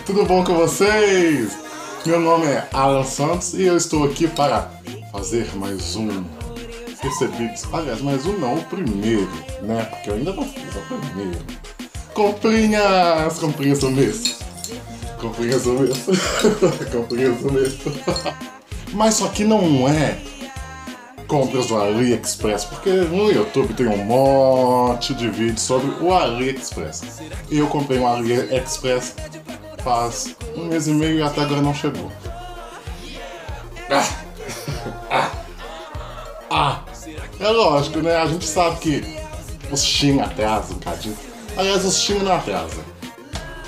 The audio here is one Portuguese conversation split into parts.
Tudo bom com vocês? Meu nome é Alan Santos e eu estou aqui para fazer mais um Recebidos. Aliás, mais um não, o primeiro, né? Porque eu ainda não fiz o primeiro. Comprinhas do mês. Comprinhas do mês. Comprinhas do mês. Mas só que não é compras do AliExpress, porque no YouTube tem um monte de vídeos sobre o AliExpress. E eu comprei um AliExpress faz 1 mês e meio e até agora não chegou. É lógico, né? A gente sabe que os Shein atrasam um bocadinho. Aliás, os Shein não atrasam.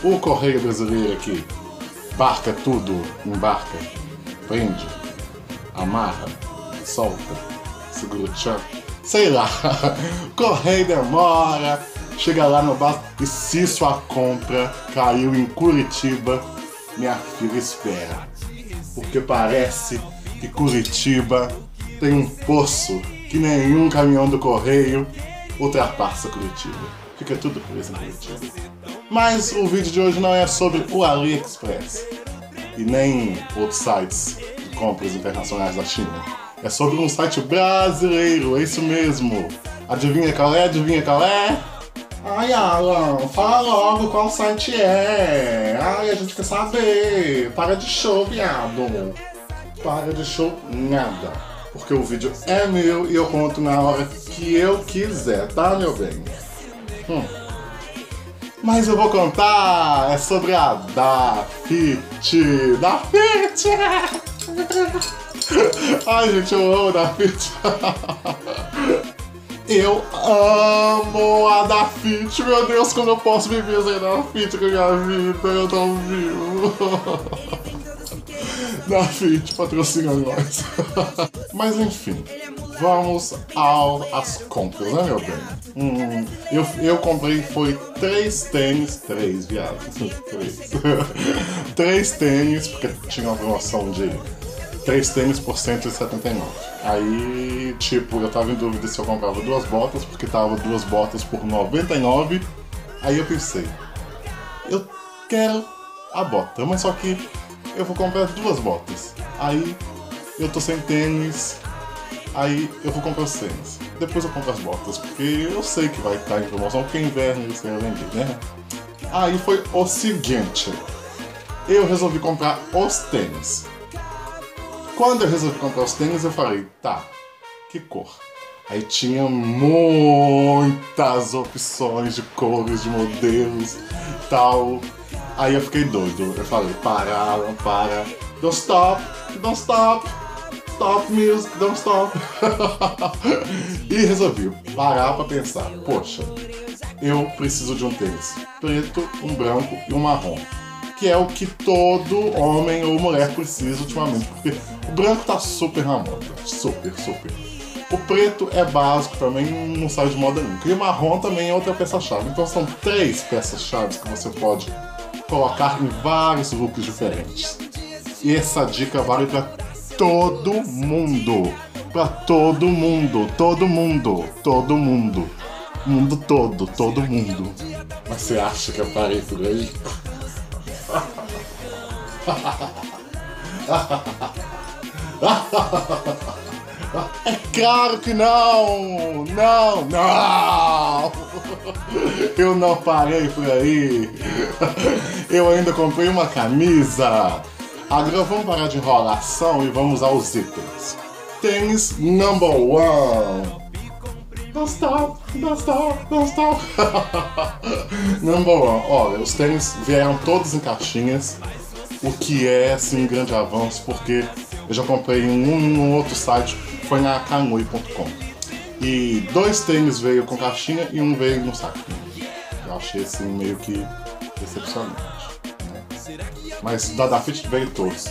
O correio brasileiro aqui barca tudo, embarca, prende, amarra, solta, segura o tchan, sei lá. O correio demora, chega lá no bar e se sua compra caiu em Curitiba, minha filha espera. Porque parece que Curitiba tem um poço que nenhum caminhão do correio ultrapassa Curitiba. Fica tudo preso em Curitiba. Mas o vídeo de hoje não é sobre o AliExpress e nem outros sites de compras internacionais da China. É sobre um site brasileiro, é isso mesmo. Adivinha qual é? Adivinha qual é? Ai, Alan, fala logo qual site é. Ai, a gente quer saber. Para de show, viado. Para de show nada. Porque o vídeo é meu e eu conto na hora que eu quiser, tá, meu bem? Mas eu vou contar, é sobre a Dafit. Dafit! Ai, gente, eu amo a Dafit. Eu amo a Dafit, meu Deus, como eu posso viver sem Dafit com a minha vida, eu não vivo. Dafit, patrocina nós. Mas enfim, vamos às compras, né, meu bem? Eu comprei, foi 3 tênis, 3, viado, 3. 3 tênis, porque tinha uma promoção de 3 tênis por 179. Aí, tipo, eu tava em dúvida se eu comprava 2 botas, porque tava 2 botas por 99. Aí eu pensei, eu quero a bota, mas só que eu vou comprar 2 botas. Aí eu tô sem tênis. Aí eu vou comprar os tênis. Depois eu compro as botas, porque eu sei que vai estar em promoção, porque é inverno e isso vai vender, né? Aí foi o seguinte. Eu resolvi comprar os tênis. Quando eu resolvi comprar os tênis, eu falei, tá, que cor? Aí tinha muitas opções de cores, de modelos e tal. Aí eu fiquei doido, eu falei, para, don't stop, stop music, don't stop. E resolvi parar pra pensar, poxa, eu preciso de um tênis preto, um branco e um marrom. Que é o que todo homem ou mulher precisa ultimamente, porque o branco tá super na moda, super. O preto é básico, também não sai de moda nunca. E o marrom também é outra peça-chave. Então são 3 peças-chave que você pode colocar em vários looks diferentes. E essa dica vale pra todo mundo. Pra todo mundo. Mundo todo mundo. Mas você acha que eu parei por aí? É claro que não! Eu não parei por aí. Eu ainda comprei uma camisa. Agora vamos parar de enrolação e vamos aos itens. Tênis number 1. Don't stop. Number 1. Olha, os tênis vieram todos em caixinhas. O que é, assim, um grande avanço, porque eu já comprei em um outro site, foi na Kanui.com. E 2 tênis veio com caixinha e um veio no saco. Eu achei, assim, meio que decepcionante, né? Mas da Dafit veio todos.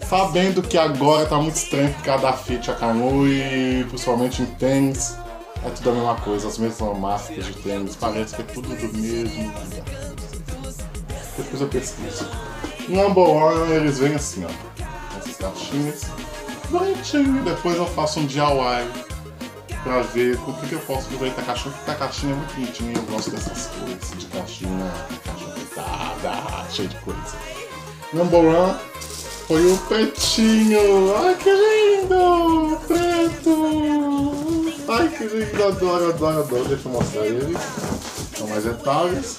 Sabendo que agora tá muito estranho, porque a Dafit, a Kanui, principalmente em tênis, é tudo a mesma coisa, as mesmas marcas de tênis, parece que é tudo do mesmo lugar. Depois eu pesquiso. Number 1, eles vêm assim, ó, essas caixinhas, bonitinho. Depois eu faço um DIY pra ver com o que eu posso aproveitar a caixinha, porque a caixinha é muito bonitinha e eu gosto dessas coisas, de caixinha pesada, cheia de coisa. Number one foi o pretinho, ai que lindo, preto, ai que lindo, adoro, adoro, adoro, deixa eu mostrar ele, com mais detalhes,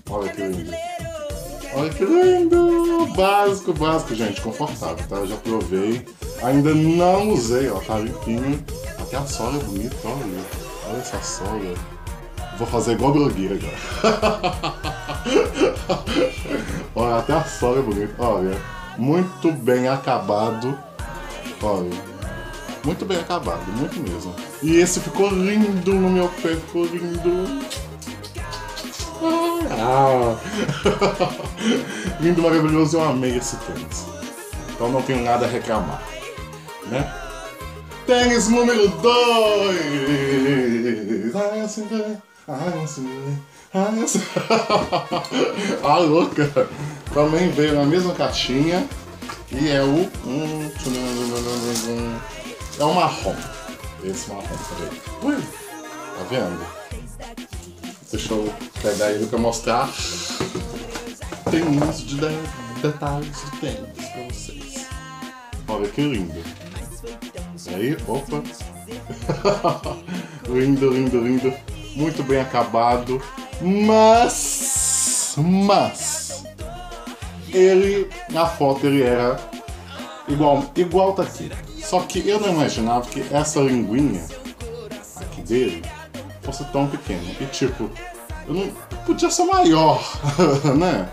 olha que lindo. Olha que lindo! Básico, básico, gente, confortável, tá? Eu já provei, ainda não usei, ó, tá limpinho. Até a sola é bonita, olha essa sola. Vou fazer igual blogueira agora. Olha, até a sola é bonita, olha. Muito bem acabado, olha. Muito bem acabado, muito mesmo. E esse ficou lindo no meu pé, ficou lindo. Lindo, maravilhoso, eu amei esse tênis. Então não tenho nada a reclamar, né? Tênis número 2! Ah, louca! Também veio na mesma caixinha. E é o... é o marrom. Esse marrom, peraí. Ui, tá vendo? Deixa eu pegar ele pra mostrar. Tem uns de detalhes de tênis pra vocês. Olha que lindo. E aí, opa. Lindo, lindo, lindo. Muito bem acabado. Mas ele, na foto, ele era igual tá aqui. Só que eu não imaginava que essa linguinha aqui dele fosse tão pequeno. E tipo, eu não podia ser maior, né?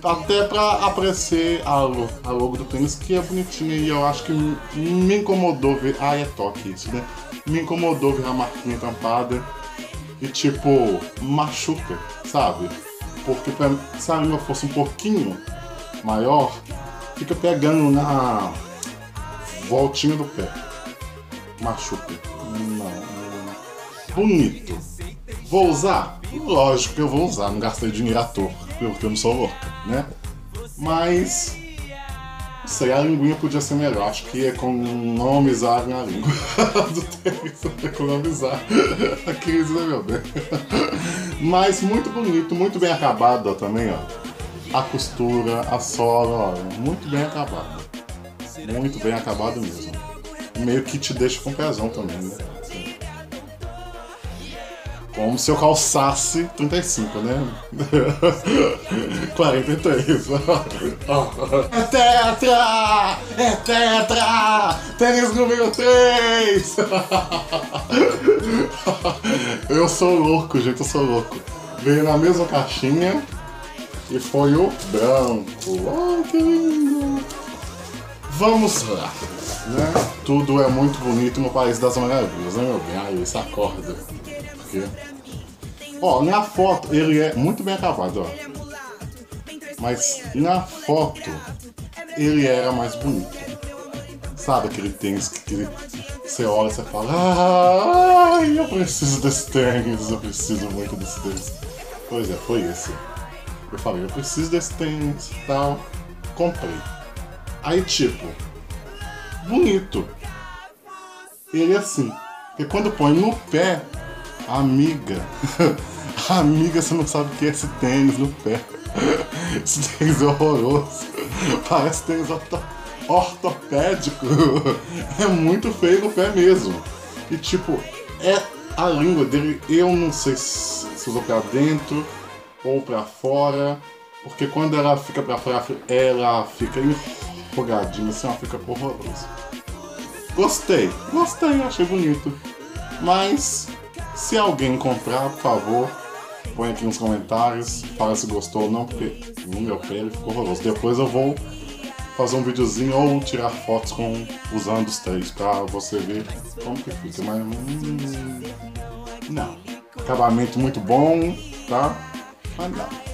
Até pra aparecer a logo do tênis, que é bonitinha, e eu acho que me incomodou ver. Ah, é toque isso, né? Me incomodou ver a marquinha tampada e tipo, machuca, sabe? Porque se a língua fosse um pouquinho maior, fica pegando na voltinha do pé. Machuca. Não. Bonito. Vou usar? Lógico que eu vou usar, não gastei dinheiro à toa, porque eu não sou louca, né? Mas, não sei, a linguinha podia ser melhor, acho que economizar na língua do tênis, economizar a crise, né, meu bem? Mas muito bonito, muito bem acabado, ó, também, ó. A costura, a sola, ó, muito bem acabado. Muito bem acabado mesmo. Meio que te deixa com pezão também, né? Como se eu calçasse 35, né? 43. É tetra! É tetra! Tênis número 3! Eu sou louco, gente, eu sou louco. Veio na mesma caixinha e foi o branco. Ai, que lindo! Vamos lá, né? Tudo é muito bonito no País das Maravilhas, né, meu bem? Aí, você acorda. Ó, na foto ele é muito bem acabado, ó. Mas na foto ele era mais bonito. Sabe aquele tênis que você olha e você fala: ai, eu preciso desse tênis, eu preciso muito desse tênis. Pois é, foi esse. Eu falei, eu preciso desse tênis e tal. Comprei. Aí tipo, bonito. Ele é assim. Porque quando põe no pé, amiga, você não sabe o que é esse tênis no pé. Esse tênis é horroroso. Parece tênis ortopédico. É muito feio no pé mesmo. E tipo, a língua dele, eu não sei se usou pra dentro ou pra fora. Porque quando ela fica pra fora, ela fica enrugadinha, assim, ela fica horrorosa. Gostei, achei bonito. Mas se alguém comprar, por favor, põe aqui nos comentários, fala se gostou ou não, porque no meu pé ele ficou horroroso. Depois eu vou fazer um videozinho ou tirar fotos usando os 3 pra você ver como que fica. Mas não. Acabamento muito bom, tá? Mas não.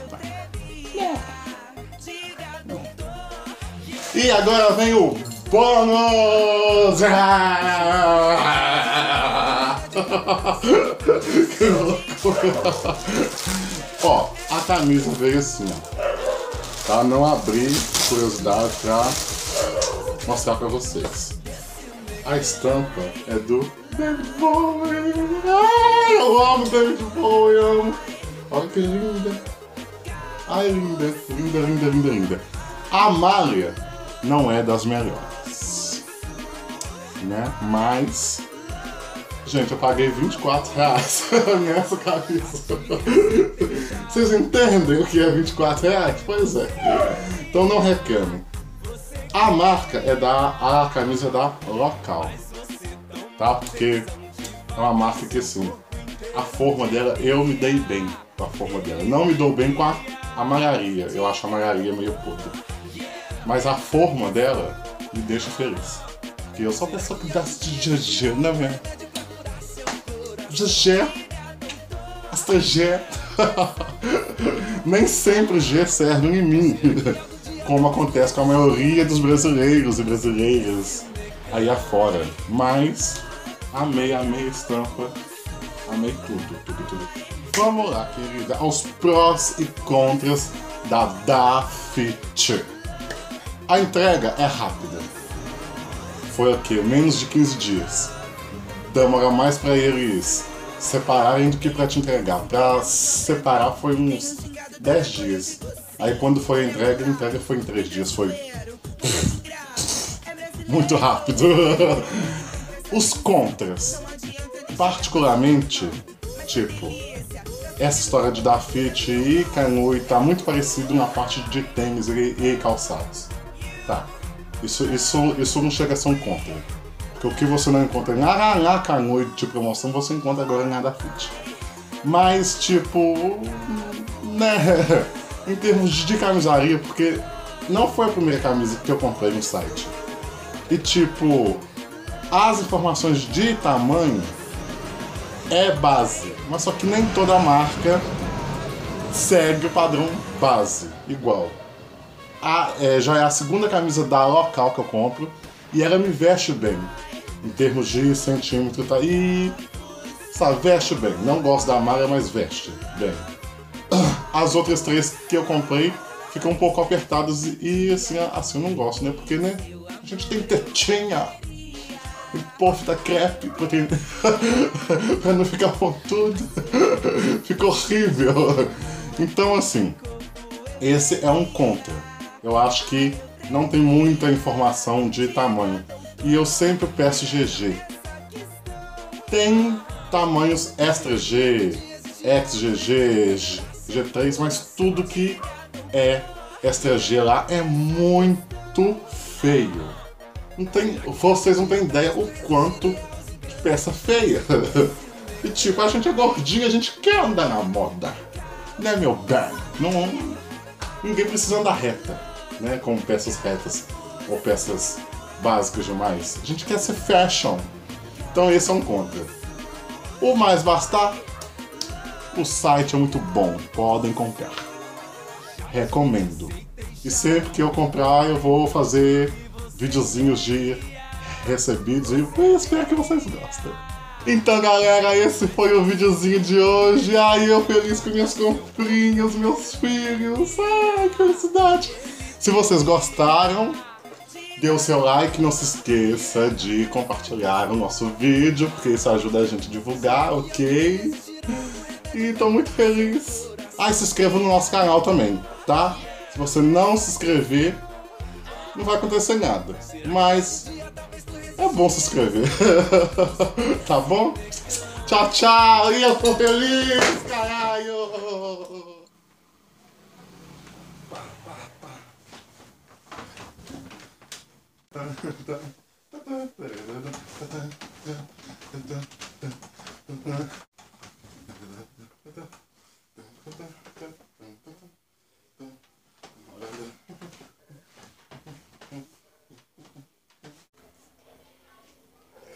E agora vem o bônus! Que loucura! Ó, a camisa veio assim, ó. Tá? Não abri, curiosidade, pra mostrar pra vocês. A estampa é do David Bowie. Ai, eu amo David Bowie, eu amo. Olha que linda. Ai, linda, linda, linda, linda, linda. A Amália não é das melhores, né? Mas, gente, eu paguei R$24 nessa camisa. Vocês entendem o que é R$24? Pois é. Então não reclamem. A marca é a camisa é da Local, tá? Porque é uma marca que, assim, a forma dela, eu me dei bem com a forma dela. Não me dou bem com a malharia. Eu acho a malharia meio podre. Mas a forma dela me deixa feliz. Porque eu sou uma pessoa que gosta de GG, né, velho? GG. Esta G. Nem sempre o G serve em mim. Como acontece com a maioria dos brasileiros e brasileiras aí afora. Mas amei a estampa. Amei tudo. Vamos lá, querida, aos prós e contras da Dafit. A entrega é rápida. Foi o quê? Menos de 15 dias. Demora mais pra eles separarem do que pra te entregar. Pra separar foi uns 10 dias. Aí quando foi a entrega foi em 3 dias. Foi muito rápido. Os contras. Particularmente, tipo, essa história de Dafit e Kanui tá muito parecido na parte de tênis e calçados. Tá, isso não chega a ser um contra. Porque o que você não encontra na Kanui de promoção, você encontra agora na Dafit. Mas, tipo, né, em termos de camisaria, porque não foi a primeira camisa que eu comprei no site. E, tipo, as informações de tamanho é base, mas só que nem toda marca segue o padrão base, igual. Já é a segunda camisa da Local que eu compro e ela me veste bem, em termos de centímetro, tá? E, sabe, veste bem. Não gosto da malha, mas veste bem. As outras 3 que eu comprei ficam um pouco apertadas e assim eu não gosto, né? Porque, né, a gente tem tetinha. O povo da crepe, porque pra não ficar pontudo. Fica horrível. Então, assim, esse é um contra. Eu acho que não tem muita informação de tamanho. E eu sempre peço GG. Tem tamanhos extra G, XGG, G3, mas tudo que é extra G lá é muito feio. Vocês não têm ideia o quanto de peça feia. E tipo, a gente é gordinho, a gente quer andar na moda. Né, meu bem? Ninguém precisa andar reta, né? Com peças retas ou peças básicas demais. A gente quer ser fashion. Então esse é um contra. O mais bastar, o site é muito bom. Podem comprar. Recomendo. E sempre que eu comprar, eu vou fazer videozinhos de recebidos e eu espero que vocês gostem. Então, galera, esse foi o videozinho de hoje. Ai, eu feliz com minhas comprinhas, meus filhos. Ai, que felicidade. Se vocês gostaram, dê o seu like. Não se esqueça de compartilhar o nosso vídeo, porque isso ajuda a gente a divulgar, ok? E tô muito feliz. Ah, e se inscreva no nosso canal também, tá? Se você não se inscrever, não vai acontecer nada. Mas é bom se inscrever. Tá bom? Tchau, tchau! E eu tô feliz, caralho!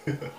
Yeah.